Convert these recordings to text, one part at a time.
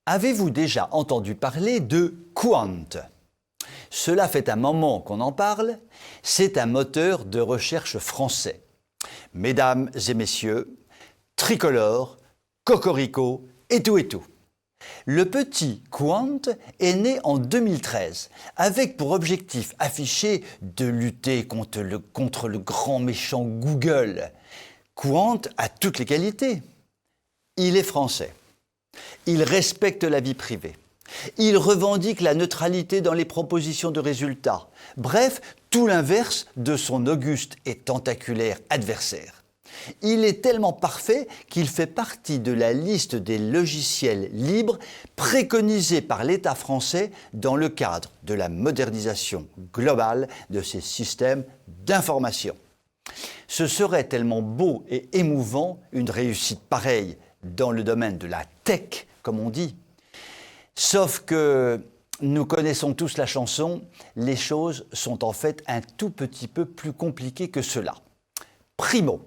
Avez-vous déjà entendu parler de Qwant? Cela fait un moment qu'on en parle, c'est un moteur de recherche français. Mesdames et messieurs, tricolore, cocorico et tout et tout. Le petit Qwant est né en 2013 avec pour objectif affiché de lutter contre le grand méchant Google. Qwant a toutes les qualités. Il est français. Il respecte la vie privée. Il revendique la neutralité dans les propositions de résultats. Bref, tout l'inverse de son auguste et tentaculaire adversaire. Il est tellement parfait qu'il fait partie de la liste des logiciels libres préconisés par l'État français dans le cadre de la modernisation globale de ses systèmes d'information. Ce serait tellement beau et émouvant une réussite pareille dans le domaine de la tech, comme on dit. Sauf que nous connaissons tous la chanson, les choses sont en fait un tout petit peu plus compliquées que cela. Primo,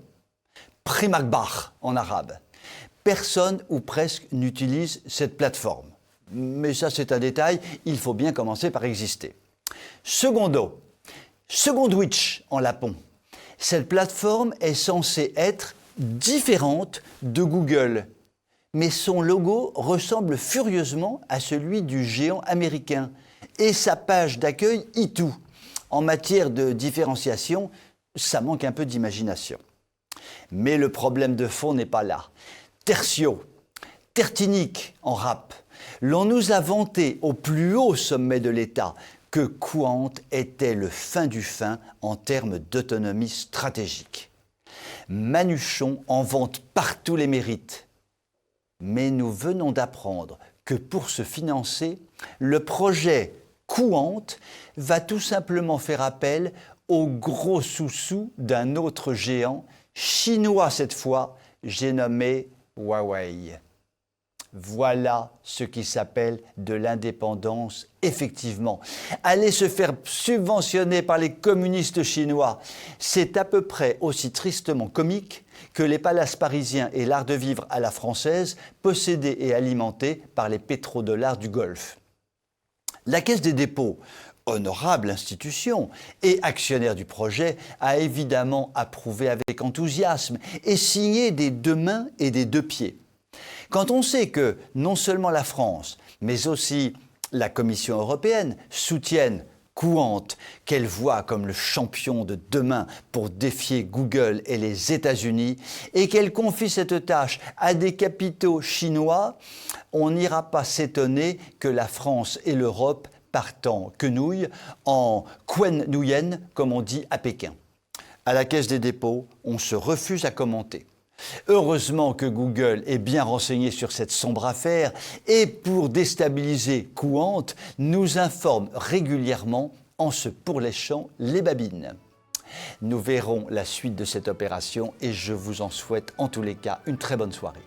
primakbar en arabe. Personne ou presque n'utilise cette plateforme. Mais ça c'est un détail, il faut bien commencer par exister. Secondo, secondwich en lapon. Cette plateforme est censée être différente de Google, mais son logo ressemble furieusement à celui du géant américain et sa page d'accueil y tout. En matière de différenciation, ça manque un peu d'imagination. Mais le problème de fond n'est pas là. Tertio, tertinique en rap. L'on nous a vanté au plus haut sommet de l'État que Qwant était le fin du fin en termes d'autonomie stratégique. Manuchon en vante partout les mérites. Mais nous venons d'apprendre que pour se financer, le projet Qwant va tout simplement faire appel au gros sous-sous d'un autre géant, chinois cette fois, j'ai nommé Huawei. Voilà ce qui s'appelle de l'indépendance, effectivement. Aller se faire subventionner par les communistes chinois, c'est à peu près aussi tristement comique que les palaces parisiens et l'art de vivre à la française, possédés et alimentés par les pétrodollars du Golfe. La Caisse des dépôts, honorable institution et actionnaire du projet, a évidemment approuvé avec enthousiasme et signé des deux mains et des deux pieds. Quand on sait que non seulement la France, mais aussi la Commission européenne soutiennent Qwant, qu'elle voit comme le champion de demain pour défier Google et les États-Unis, et qu'elle confie cette tâche à des capitaux chinois, on n'ira pas s'étonner que la France et l'Europe partent en quenouille, en quenouillen, comme on dit à Pékin. À la Caisse des dépôts, on se refuse à commenter. Heureusement que Google est bien renseigné sur cette sombre affaire et pour déstabiliser Qwant, nous informe régulièrement en se pourléchant les babines. Nous verrons la suite de cette opération et je vous en souhaite en tous les cas une très bonne soirée.